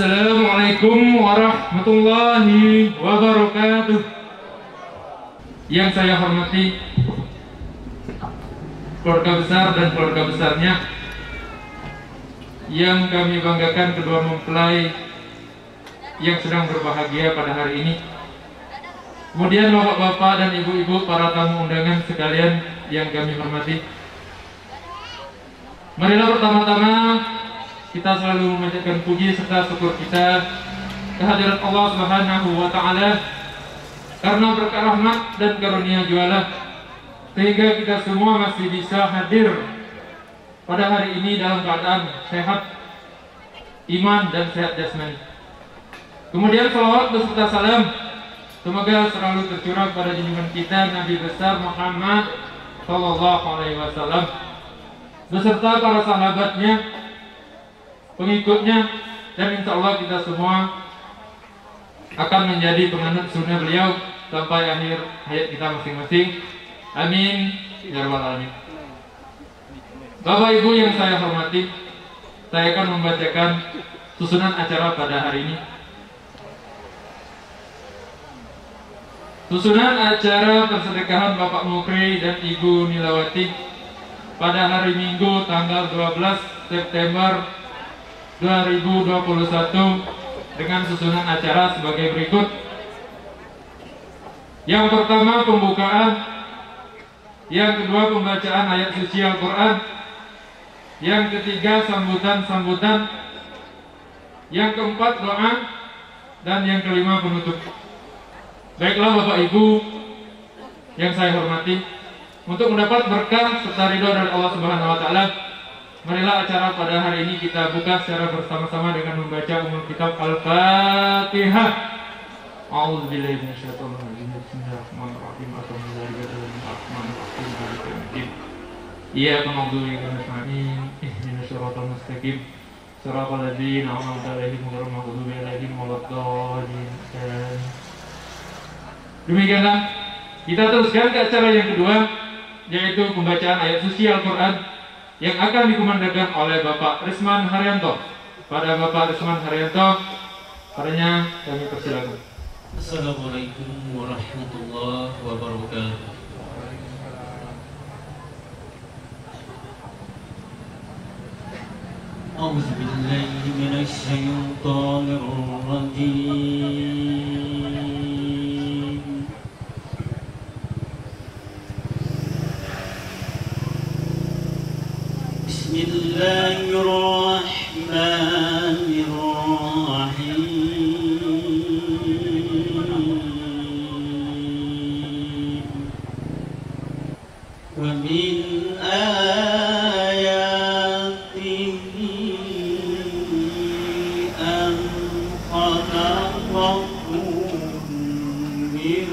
Assalamualaikum warahmatullahi wabarakatuh. Yang saya hormati keluarga besar dan keluarga besarnya, yang kami banggakan kedua mempelai yang sedang berbahagia pada hari ini. Kemudian bapak-bapak dan ibu-ibu para tamu undangan sekalian yang kami hormati. Marilah pertama-tama kita selalu memanjatkan puji serta syukur kita kehadirat Allah Subhanahu wa taala karena berkah rahmat dan karunia jualah sehingga kita semua masih bisa hadir pada hari ini dalam keadaan sehat, iman dan sehat jasmani. Kemudian salawat beserta salam semoga selalu tercurah pada junjungan kita Nabi besar Muhammad sallallahu alaihi wasallam beserta para sahabatnya, pengikutnya, dan insya Allah kita semua akan menjadi penganut sunnah beliau sampai akhir hayat kita masing-masing. Amin ya rabbal alamin. Bapak Ibu yang saya hormati, saya akan membacakan susunan acara pada hari ini. Susunan acara persedekahan Bapak Mukri dan Ibu Nilawati pada hari Minggu tanggal 12 September 2021 dengan susunan acara sebagai berikut. Yang pertama pembukaan, yang kedua pembacaan ayat suci Al-Quran, yang ketiga sambutan-sambutan, yang keempat doa, dan yang kelima penutup. Baiklah Bapak Ibu yang saya hormati, untuk mendapat berkah serta ridho dari Allah Subhanahu wa taala, marilah acara pada hari ini kita buka secara bersama-sama dengan membaca umul kitab Al-Fatihah. A'udzubillahi minasyaitonir rajim. Bismillahirrahmanirrahim. Bismillahirrahmanirrahim. Iyyaka na'budu wa iyyaka nasta'in. Ihdinas siratal mustaqim. Siratal ladzina an'amta 'alaihim ghairil maghdubi 'alaihim waladdallin. Demikianlah kita teruskan ke acara yang kedua, yaitu pembacaan ayat suci Al-Quran yang akan dikumandangkan oleh Bapak Risman Haryanto. Pada Bapak Risman Haryanto, padanya kami persilakan. Assalamualaikum warahmatullahi wabarakatuh. A'udzu billahi minasy syaithanir rajim. Bismillahirrahmanirrahim. Wa min ayatihi an khalaqakum min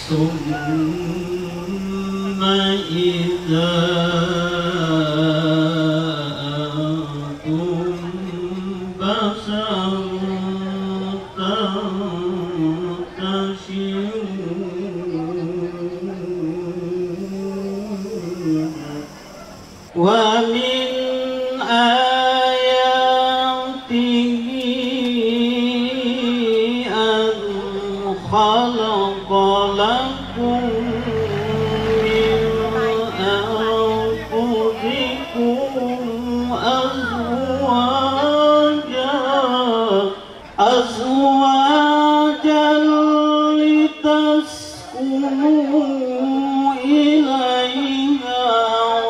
Summa idza antum basharun tantashirun wa min ayatihi an khalaqa lakum min anfusikum azwajan litaskunu ilaiha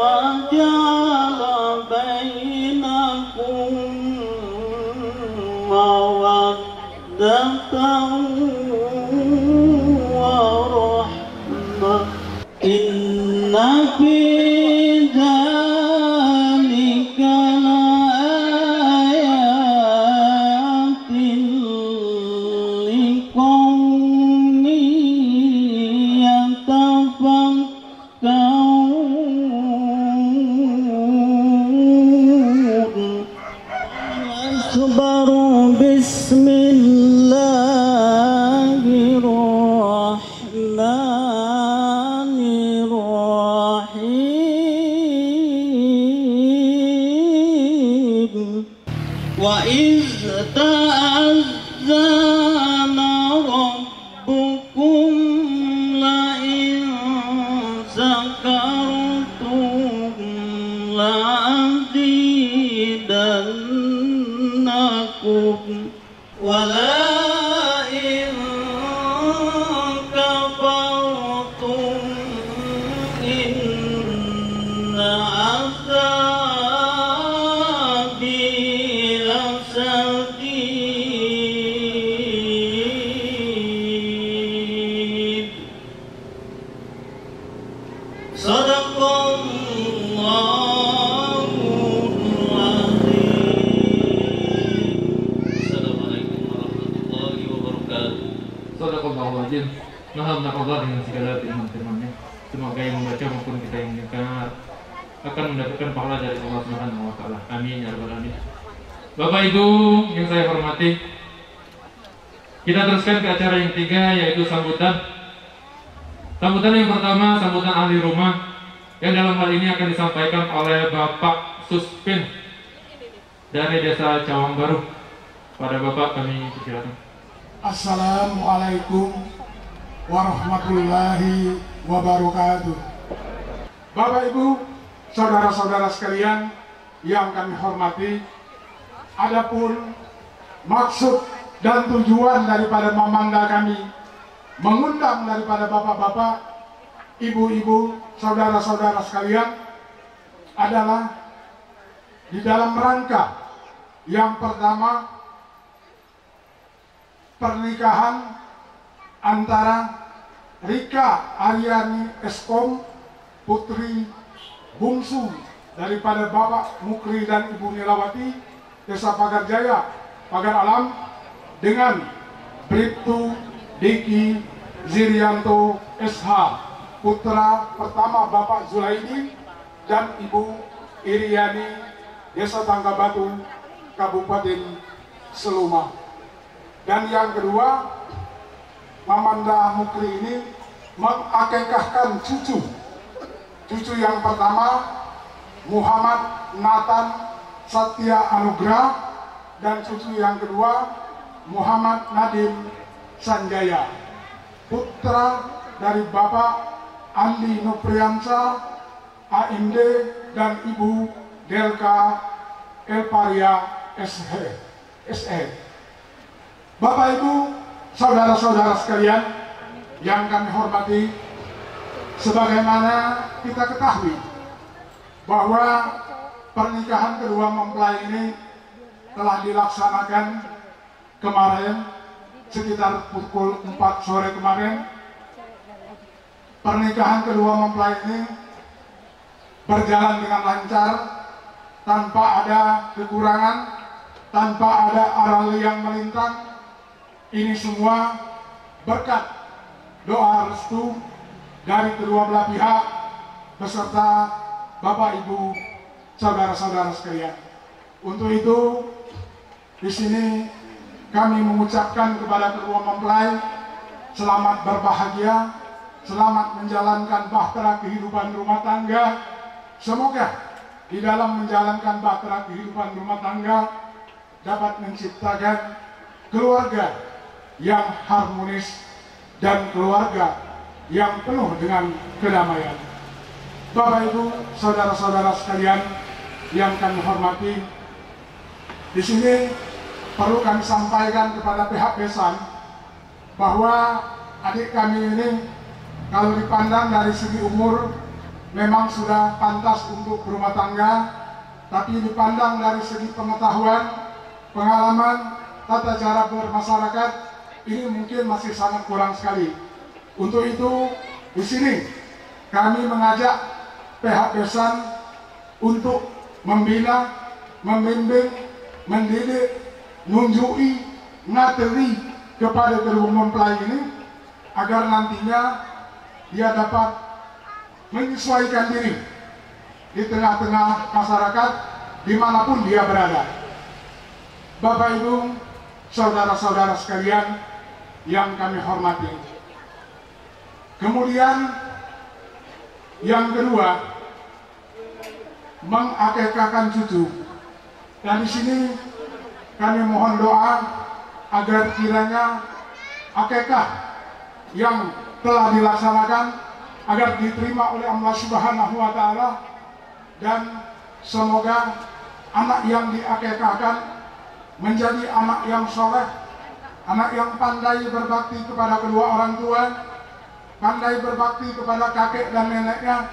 wa ja'ala bainakum mawaddatan inna fi dzalika laayatin liqaumin yatafakkarun. Asbaru bismillahirrahmanirrahim. وإذ تأذن ربكم لئن شكرتم لأزيدنكم ولئن كفرتم إن عذابي لشديد صدق الله العظيم. Assalamualaikum warahmatullahi wabarakatuh. Sadaqallahul-azim. Maha menafallah dengan segala firman-firman-Nya. Semoga yang membaca maupun kita yang mendengar akan mendapatkan pahala dari Allah Subhanahu wa taala. Amin ya rabbal alamin. Bapak Ibu yang saya hormati, kita teruskan ke acara yang ketiga, yaitu sambutan. Sambutan yang pertama, sambutan ahli rumah, yang dalam hal ini akan disampaikan oleh Bapak Suspin dari Desa Cawang Baru. Pada Bapak kami persilakan. Assalamualaikum warahmatullahi wabarakatuh. Bapak Ibu, saudara-saudara sekalian yang kami hormati, adapun maksud dan tujuan daripada mamanda kami mengundang daripada bapak-bapak, ibu-ibu, saudara-saudara sekalian adalah di dalam rangka yang pertama, pernikahan antara Rika Aryani Eskom, putri bungsu daripada Bapak Mukri dan Ibu Nilawati, Desa Pagar Jaya, Pagar Alam, dengan Bribtu Diki Zirianto SH, putra pertama Bapak Zulaidi dan Ibu Iriani, Desa Tangga Batu, Kabupaten Seluma. Dan yang kedua, Mamanda Mukri ini mengakekahkan cucu. Cucu yang pertama Muhammad Nathan Satya Anugrah, dan cucu yang kedua Muhammad Nadim Sanjaya, putra dari Bapak Andi Nupriansa AMD dan Ibu Delka Elparia SE. Bapak Ibu, saudara-saudara sekalian yang kami hormati, sebagaimana kita ketahui bahwa pernikahan kedua mempelai ini telah dilaksanakan kemarin sekitar pukul 4 sore kemarin. Pernikahan kedua mempelai ini berjalan dengan lancar, tanpa ada kekurangan, tanpa ada aral yang melintang. Ini semua berkat doa restu dari kedua belah pihak beserta Bapak Ibu, saudara-saudara sekalian. Untuk itu, di sini kami mengucapkan kepada kedua mempelai selamat berbahagia, selamat menjalankan bahtera kehidupan rumah tangga. Semoga di dalam menjalankan bahtera kehidupan rumah tangga dapat menciptakan keluarga yang harmonis dan keluarga yang penuh dengan kedamaian. Bapak Ibu, saudara-saudara sekalian yang kami hormati, di sini perlu kami sampaikan kepada pihak besan bahwa adik kami ini kalau dipandang dari segi umur memang sudah pantas untuk berumah tangga, tapi dipandang dari segi pengetahuan, pengalaman, tata cara bermasyarakat, ini mungkin masih sangat kurang sekali. Untuk itu, di sini kami mengajak pihak besan untuk membina, membimbing, mendidik, nunjui, ngateri kepada kedua mempelai ini agar nantinya dia dapat menyesuaikan diri di tengah-tengah masyarakat dimanapun dia berada. Bapak Ibu, saudara-saudara sekalian yang kami hormati. Kemudian yang kedua, mengakekahkan cucu. Dan di sini kami mohon doa agar kiranya akikah yang telah dilaksanakan agar diterima oleh Allah Subhanahu wa Ta'ala, dan semoga anak yang diakikahkan menjadi anak yang soleh, anak yang pandai berbakti kepada kedua orang tua, pandai berbakti kepada kakek dan neneknya,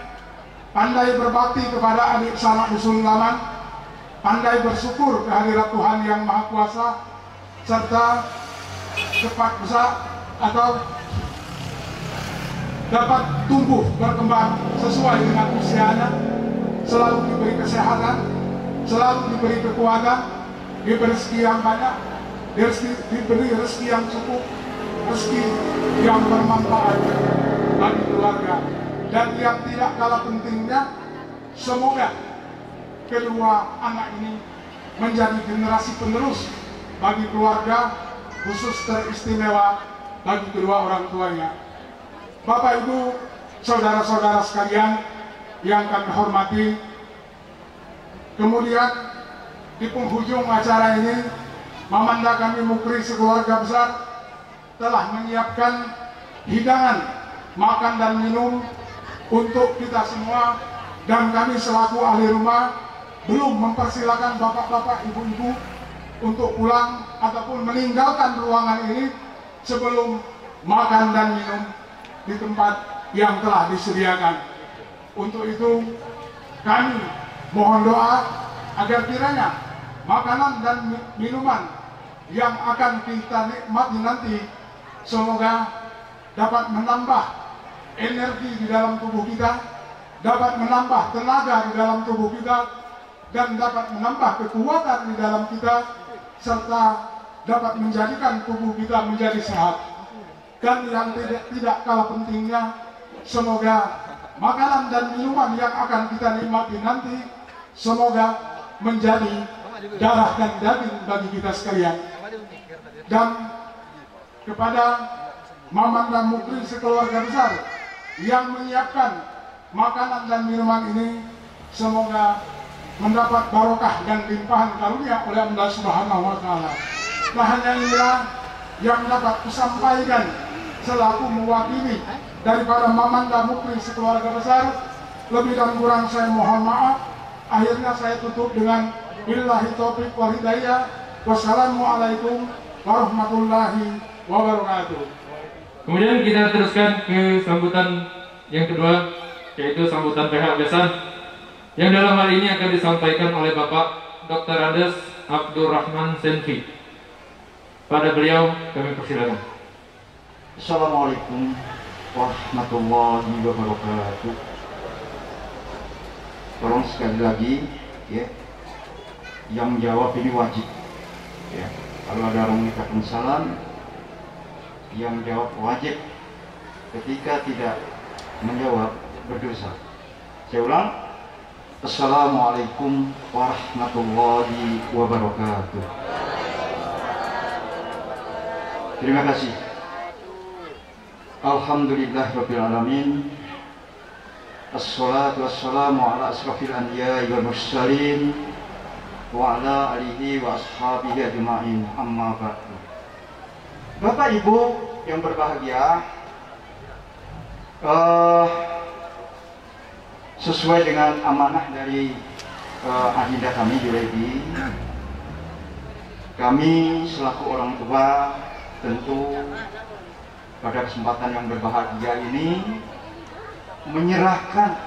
pandai berbakti kepada adik sanak usul-laman, pandai bersyukur kehadirat Tuhan yang Maha Kuasa, serta cepat besar atau dapat tumbuh berkembang sesuai dengan usianya, selalu diberi kesehatan, selalu diberi kekuatan, diberi rezeki yang banyak, diberi rezeki yang cukup, rezeki yang bermanfaat bagi keluarga. Dan yang tidak kalah pentingnya, semoga kedua anak ini menjadi generasi penerus bagi keluarga, khusus teristimewa bagi kedua orang tuanya. Bapak, Ibu, saudara-saudara sekalian yang kami hormati, kemudian di penghujung acara ini, Mamanda kami Mukri sekeluarga besar telah menyiapkan hidangan makan dan minum untuk kita semua, dan kami selaku ahli rumah belum mempersilakan bapak-bapak, ibu-ibu untuk pulang ataupun meninggalkan ruangan ini sebelum makan dan minum di tempat yang telah disediakan. Untuk itu kami mohon doa agar kiranya makanan dan minuman yang akan kita nikmati nanti semoga dapat menambah energi di dalam tubuh kita, dapat menambah tenaga di dalam tubuh kita, dan dapat menambah kekuatan di dalam kita, serta dapat menjadikan tubuh kita menjadi sehat. Dan yang tidak kalah pentingnya, semoga makanan dan minuman yang akan kita nikmati nanti semoga menjadi darah dan daging bagi kita sekalian. Dan kepada Mamanda Mukri sekeluarga besar yang menyiapkan makanan dan minuman ini, semoga mendapat barokah dan limpahan karunia oleh Allah Subhanahu wa Ta'ala. Nah, hanya inilah yang dapat kusampaikan selaku mewakili daripada Mamanda Mukri sekeluarga besar. Lebih dan kurang saya mohon maaf. Akhirnya saya tutup dengan billahi taufiq wal hidayah. Wassalamualaikum warahmatullahi wabarakatuh. Kemudian kita teruskan ke sambutan yang kedua, yaitu sambutan PH Besan, yang dalam hal ini akan disampaikan oleh Bapak Dr. Andes Abdurrahman Senfi. Pada beliau kami persilakan. Assalamualaikum warahmatullahi wabarakatuh. Tolong sekali lagi ya, yang menjawab ini wajib ya. Kalau ada orang mengucapkan salam, yang menjawab wajib. Ketika tidak menjawab, berdosa. Saya ulang. Assalamualaikum warahmatullahi wabarakatuh. Terima kasih. Alhamdulillahirabbil alamin. Assalatu wassalamu ala asrafil anbiya'i wal mursalin wa ala alihi wa ashabihi ajma'in, amma ba'du. Bapak Ibu yang berbahagia, sesuai dengan amanah dari agenda kami Juleidi, kami selaku orang tua tentu pada kesempatan yang berbahagia ini menyerahkan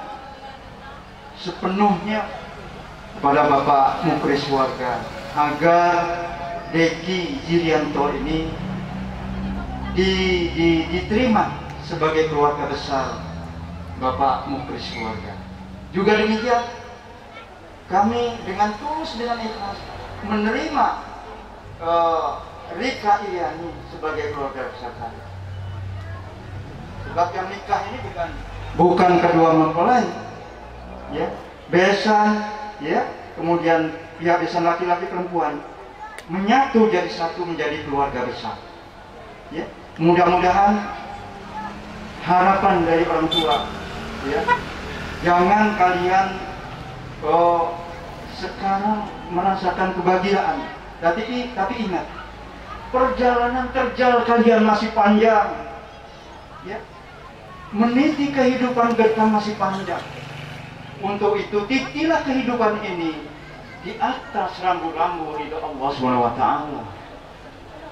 sepenuhnya kepada Bapak Mukri keluarga agar Deki Jirianto ini diterima sebagai keluarga besar Bapak Mukri keluarga. Juga demikian kami dengan tulus, dengan ikhlas menerima Rika Iriani sebagai keluarga besar kami. Sebab yang nikah ini bukan kedua mempelai, ya, besan, ya, kemudian pihak besan laki-laki perempuan menyatu jadi satu menjadi keluarga besar. Ya, mudah-mudahan harapan dari orang tua, ya, jangan kalian sekarang merasakan kebahagiaan. Tapi ingat, perjalanan terjal kalian masih panjang. Ya. Meniti kehidupan kita masih panjang. Untuk itu titilah kehidupan ini di atas rambu-rambu ridho Allah SWT.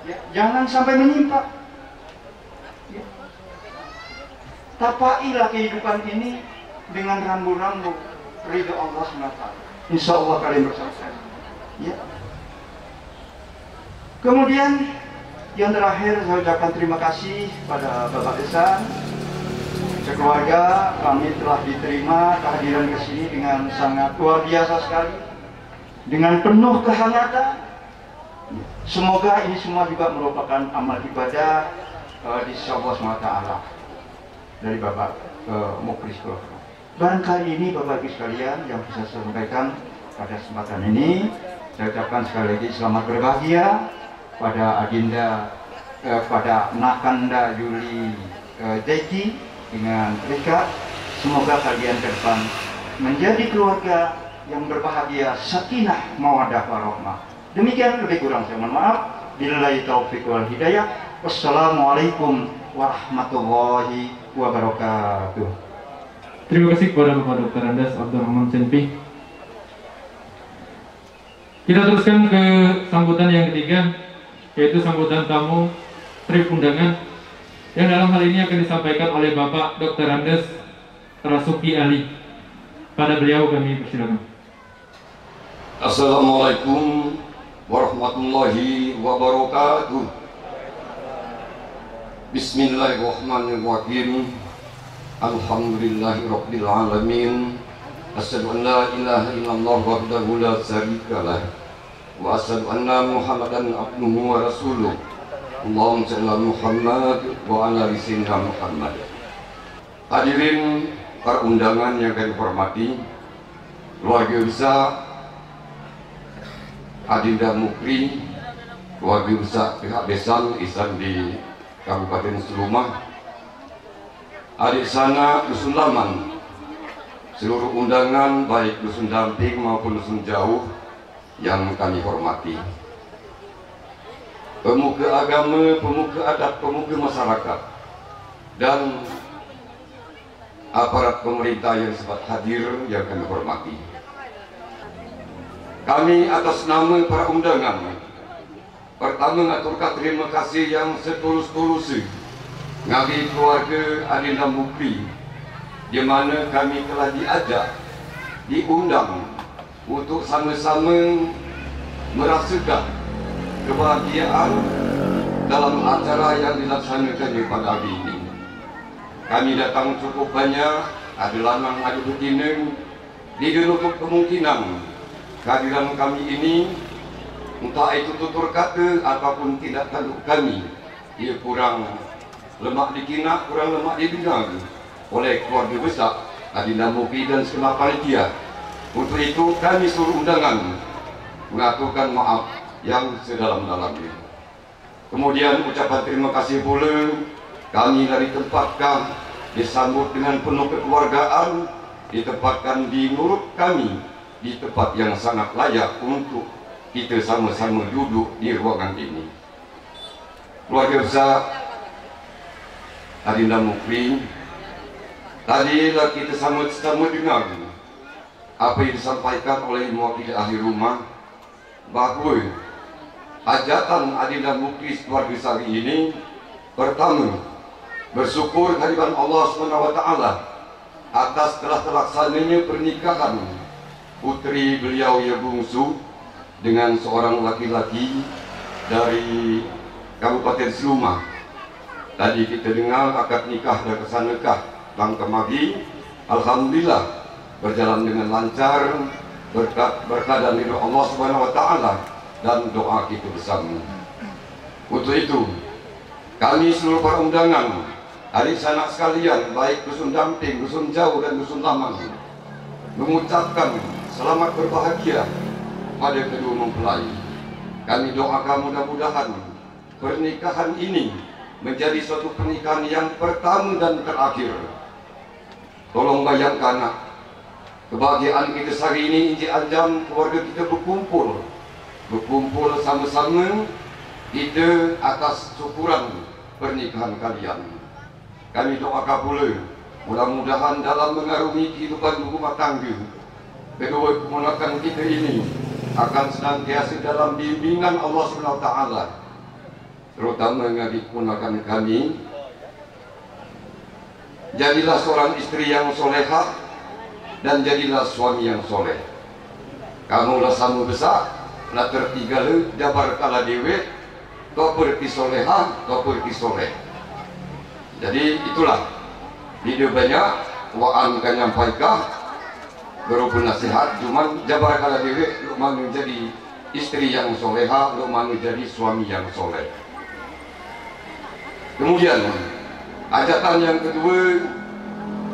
Ya, jangan sampai menyimpang. Ya. Tapailah kehidupan ini dengan rambu-rambu ridho Allah SWT. Insya Allah kalian bersukses. Ya. Kemudian yang terakhir saya ucapkan terima kasih pada Bapak Desa, sekeluarga. Kami telah diterima kehadiran ke sini dengan sangat luar biasa sekali, dengan penuh kehangatan. Semoga ini semua juga merupakan amal ibadah di sisi Allah SWT dari Bapak Mukris. Barangkali ini Bapak Ibu sekalian yang bisa saya sampaikan pada kesempatan ini. Saya ucapkan sekali lagi selamat berbahagia pada Adinda, pada Nakanda Yuli Jaiki dengan Rika. Semoga kalian ke depan menjadi keluarga yang berbahagia, sakinah, mawaddah, warahmah. Demikian, lebih kurang saya mohon maaf. Billahi taufiq wal hidayah. Wassalamualaikum warahmatullahi wabarakatuh. Terima kasih kepada Bapak Dr. Andes Abdurrahman Senpi. Kita teruskan ke sambutan yang ketiga, yaitu sambutan tamu trip undangan, yang dalam hal ini akan disampaikan oleh Bapak Dr. Andes Rasuki Ali. Pada beliau kami persilakan. Assalamualaikum warahmatullahi wabarakatuh. Bismillahirrahmanirrahim. Alhamdulillahirabbil alamin. Asyhadu an la ilaha illallah wahdahu la syarikalah wa asyhadu anna Muhammadan abduhu wa rasuluh. Allahumma shalli ala Muhammad wa ala ali sayyidina Muhammad. Hadirin para undangan yang kami hormati, keluarga besar Adinda Mukri, keluarga besar pihak Besan Ihsan di Kabupaten Seluma, adik sana Dusun Laman, seluruh undangan baik dusun damping maupun dusun jauh yang kami hormati, pemuka agama, pemuka adat, pemuka masyarakat, dan aparat pemerintah yang sempat hadir yang kami hormati. Kami atas nama para undangan pertama ngaturkan terima kasih yang setulus-tulusnya ngagi keluarga Adinda Mukri, di mana kami telah diajak, diundang untuk sama-sama merasakan kebahagiaan dalam acara yang dilaksanakan pada hari ini. Kami datang cukup banyak, ada lanang, ada betina. Dinutup kemungkinan kehadiran kami ini, entah itu tutur kata ataupun tidak tanduk kami, ia kurang lemak dikinak, kurang lemak didengar oleh keluarga besar Adinda Mukri dan segenap panitia. Untuk itu kami seluruh undangan mengaturkan maaf yang sedalam-dalamnya. Kemudian ucapan terima kasih pula kami dari tempatkan disambut dengan penuh kekeluargaan, ditempatkan di nurut kami di tempat yang sangat layak untuk kita sama-sama duduk di ruangan ini. Keluarga besar Adinda Mukri, tadilah kita sama-sama dengar apa yang disampaikan oleh mewakili ahli rumah, bahawa hajatan Adinda Mukri keluarga besar ini, pertama, bersyukur kehadiran Allah SWT atas telah terlaksananya pernikahan putri beliau yang bungsu dengan seorang laki-laki dari Kabupaten Seluma. Tadi kita dengar akad nikah dan kesan nikah Bang Kemagi, alhamdulillah berjalan dengan lancar berkat dan ridho Allah SWT dan doa kita bersama. Untuk itu kami seluruh para undangan, adik sanak sekalian, baik dusun damping, dusun jauh dan dusun laman, mengucapkan selamat berbahagia pada kedua mempelai. Kami doakan mudah-mudahan pernikahan ini menjadi suatu pernikahan yang pertama dan terakhir. Tolong bayangkan Kebahagiaan kita sehari ini Encik Anjam, keluarga kita berkumpul sama-sama kita atas syukuran pernikahan kalian. Kami doakan pula mudah-mudahan dalam mengarungi kehidupan rumah tangga kedua keponakan kita ini akan senantiasa dalam bimbingan Allah SWT, terutama dengan keponakan kami. Jadilah seorang istri yang solehah dan jadilah suami yang soleh. Kamulah sama besar, nak tertigala jabar kala dewe, kau pergi solehah, kau pergi soleh. Jadi itulah video banyak waan kan nyampaikan berupa nasihat, cuman jabar kala dewe lu mau jadi istri yang solehah, lu mau jadi suami yang soleh. Kemudian ajakan yang kedua,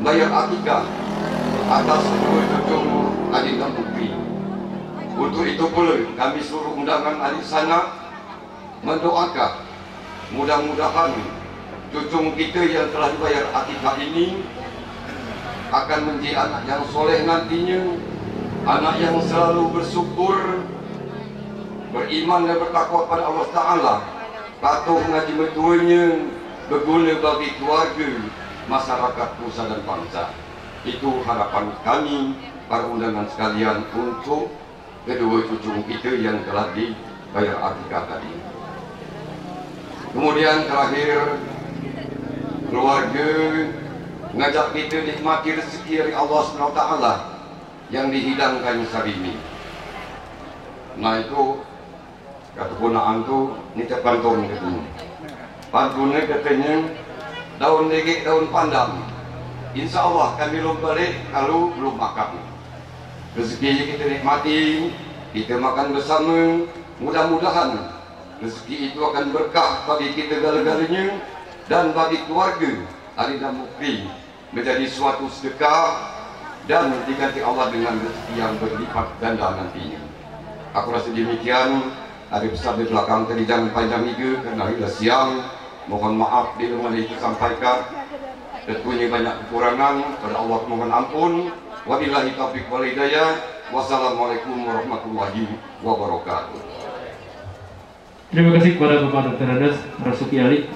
bayar akikah atas kedua cucu adinda Mukri. Untuk itu pula kami suruh undangan adik sana mendoakan mudah-mudahan cucu kita yang telah dibayar akikah ini akan menjadi anak yang soleh nantinya, anak yang selalu bersyukur, beriman dan bertakwa pada Allah Ta'ala, patuh ngaji metuanya, berguna bagi keluarga, masyarakat, nusa dan bangsa. Itu harapan kami para undangan sekalian untuk kedua cucu kita yang telah dibayar akikah tadi. Kemudian terakhir, keluarga mengajak kita nikmati rezeki dari Allah SWT yang dihidangkan hari ini. Nah itu kata ponaan tu ni tak pantun katanya. Pantunnya katanya daun legek daun pandang. Insya Allah kami belum balik kalau belum makan. Rezeki kita nikmati, kita makan bersama. Mudah-mudahan rezeki itu akan berkah bagi kita segala-galanya dan bagi keluarga Adinda Mukri menjadi suatu sedekah dan diganti Allah dengan rezeki yang berlipat ganda nantinya. Aku rasa demikian. Ada besar di belakang tadi jangan panjang juga kerana sudah siang. Mohon maaf bila mana itu sampaikan. Tentunya banyak kekurangan, pada Allah mohon ampun. Wabillahi taufiq wal hidayah. Wassalamualaikum warahmatullahi wabarakatuh. Terima kasih kepada Bapak Dr. Andes Rasuki Ali.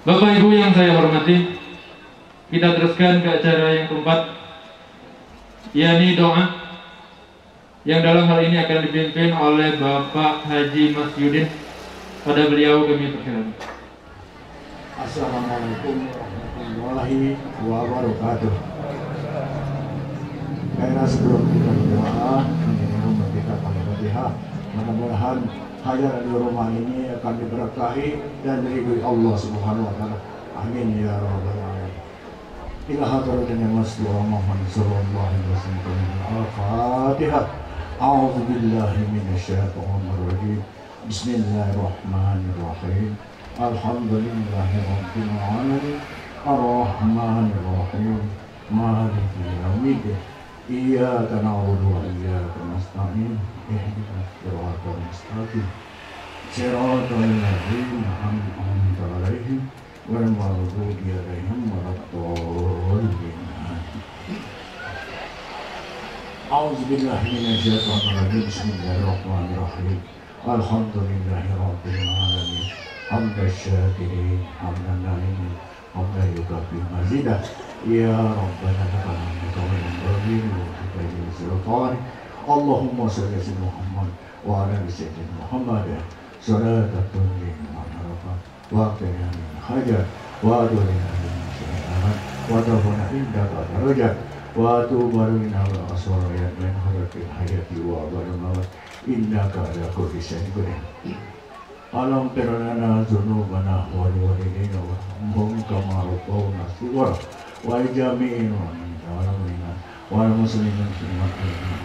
Bapak Ibu yang saya hormati, kita teruskan ke acara yang keempat, yakni doa, yang dalam hal ini akan dipimpin oleh Bapak Haji Mas Yudin. Pada beliau kami persilakan. Assalamualaikum warahmatullahi wabarakatuh. Karena sebelum kita berdoa, ini kita Al-Fatihah. Mudah-mudahan hajat di rumah ini akan diberkahi dan diridhoi Allah Subhanahu wa taala. Amin ya rabbal alamin. Ila hadratin Rasulullah Muhammad sallallahu alaihi wasallam. Al-Fatihah. A'udzu billahi minasyaitonir rajim. Bismillahirrahmanirrahim. Alhamdulillahi rabbil alamin. Ar-Rahmanir Rahim. Maliki yaumiddin. Iyyaka na'budu wa iyyaka nasta'in. Ihdinas siratal mustaqim. Siratal ladzina an'amta 'alaihim ghairil maghdubi 'alaihim waladdallin. A'udzu billahi minasyaitonir rajim. Bismillahirrahmanirrahim. Alhamdulillahi rabbil alamin. Hamdan syakirin, hamdan na'imin, hamdan yukafi mazidah. Ya Rabbana lakal hamdu kama yanbaghi li wajhika sultani. Allahumma shalli ala Muhammad wa ala ali sayyidina Muhammad. Salatan tunjina al-harafa wa qina min hajat wa adulina min syai'an wa tafuna indaka darajat wa tubarina wa aswarayat min haratil hayati wa baramawat. Innaka ala kulli syai'in qadir. Alam terana dzunubana wa liwalidina wa hum kama rabbawna shighara wa jami'in alamina wa muslimin fi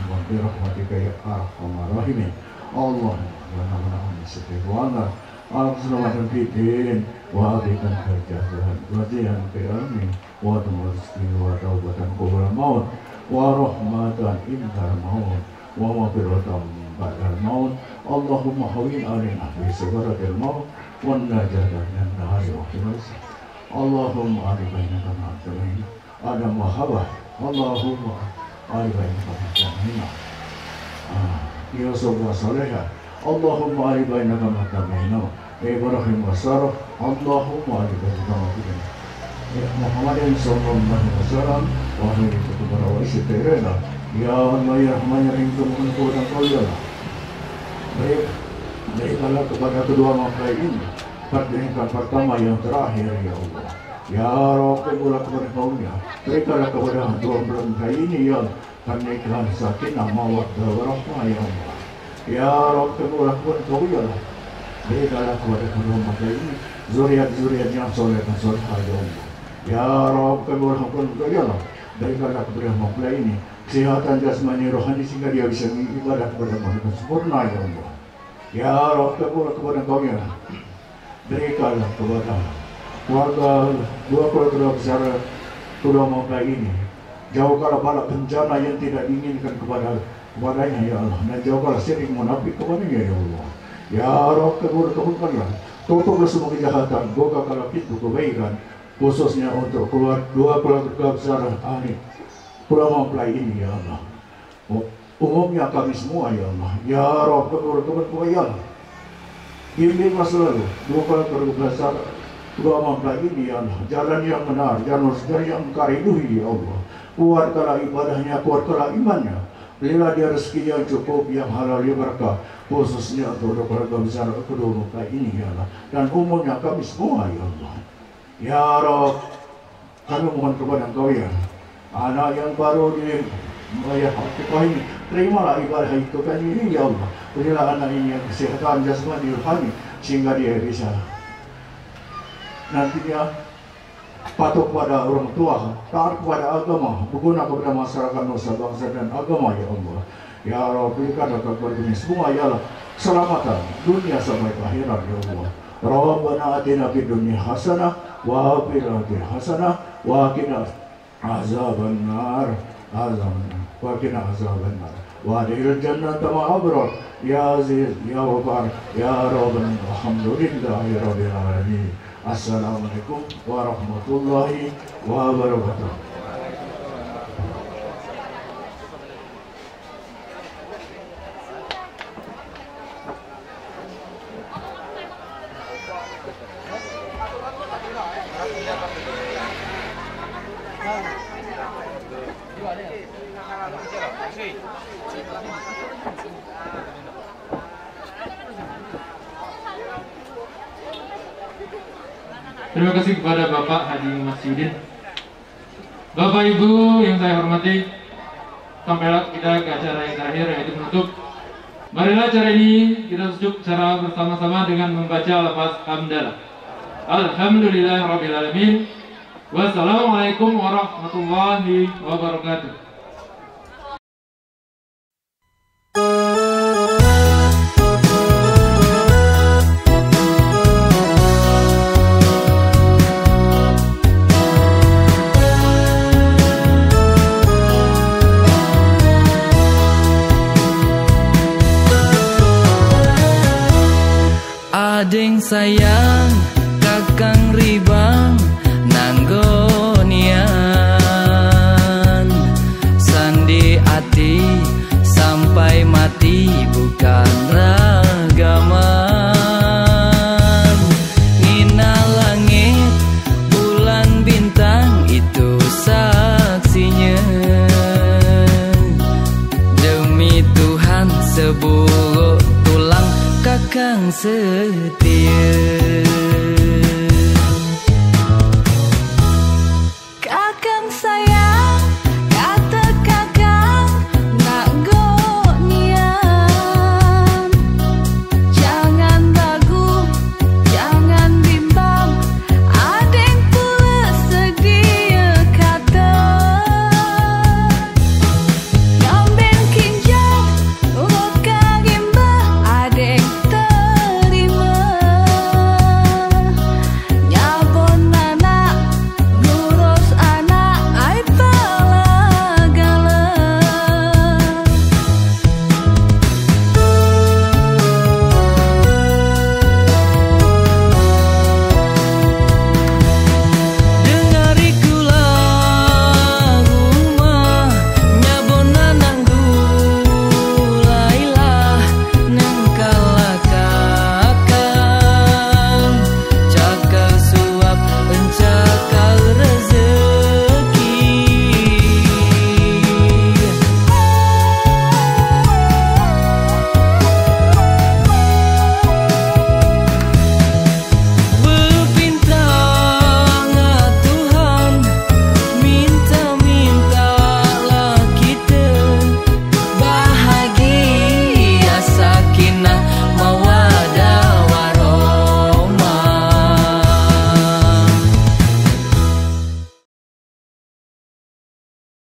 wa bi rahmatika ya arhamar rahimin. Allah wa na'lamu istighfar al-salamun fitin wa abikan kejahatan wa ziyan fi amin wa rizqi wa taubatan qabla maut wa rahmatan indal maut wa maghfiratan ba'dal maut. Allahumma hawin alina fi sigaratil maut wa najatan minan nari wa finas. Allahumma ali bainaka ma'atalain Adam wa Hawa Allahumma aribaina kama ya subha salihah Allahumma aribaina kama tamina Ibrahim wasarah Allahumma aribaina kama tamina Muhammadin sallallahu alaihi wasallam wa alihi wa sahbihi ya Allah ya Rahman ya Rahim Tuhan kalian berikanlah kepada kedua mempelai ini pernikahan pertama yang terakhir ya Allah ya Rabb kabulkan kepada kaumnya berikanlah kepada kedua mempelai ini yang pernikahan sakinah mawaddah warahmah ya Allah ya Rabb kabulkan kepada kaumnya berikanlah kepada kedua mempelai ini zuriat-zuriat yang soleh dan solehah ya Allah ya Rabb kabulkan kepada kaumnya berikanlah kepada mempelai ini kesehatan jasmani rohani sehingga dia bisa beribadah kepada Tuhan sempurna ya Allah ya Rabb kabulkan kepada kaumnya berikanlah kepada keluarga dua keluarga besar kedua mempelai ini jauhkanlah bala bencana yang tidak diinginkan kepadanya ya Allah dan jauhkanlah syirik munafik kepadanya ya Allah ya Rabb kabulkanlah tutuplah semua kejahatan bukakanlah pintu kebaikan khususnya untuk dua keluarga besar kedua mempelai ini ya Allah umumnya kami semua ya Allah ya Rabb kabulkanlah ya Allah bimbinglah selalu dua keluarga besar kedua mempelai ini ya Allah jalan yang benar jalan yang engkau ridhoi ya Allah kuatkanlah ibadahnya kuatkanlah imannya berilah dia rezeki yang cukup yang halal yang berkah khususnya untuk dua keluarga besar kedua mempelai ini ya Allah dan umumnya kami semua ya Allah ya Rabb kami mohon kepada engkau ya anak yang baru di Akikah ini terimalah ibadah itu kan ini ya Allah berilah anak ini yang kesehatan jasmani rohani sehingga dia bisa nantinya patuh kepada orang tua taat kepada agama berguna kepada masyarakat nusa bangsa dan agama ya Allah ya Rabb berikanlah kepada kami semua ya Allah keselamatan dunia sampai akhirat ya Allah Rabbana atina fid dunya hasanah wa fil akhirati hasanah wa qina azabannar وقنا عذاب النار وادخل الجنة مع أبرار يا عزيز يا غفار يا رب الحمد لله رب العالمين السلام عليكم ورحمة الله وبركاته. Terima kasih kepada Bapak Haji Masyudin. Bapak Ibu yang saya hormati, sampailah kita ke acara yang terakhir yaitu menutup. Marilah acara ini kita tutup secara bersama-sama dengan membaca lafaz hamdalah. Alhamdulillahirabbil alamin. Wassalamualaikum warahmatullahi wabarakatuh. Adeng sayang kakang ribang nanggonian sandi ati sampai mati bukan ragaman ngina langit bulan bintang itu saksinya demi Tuhan sebulu tulang kakang setia.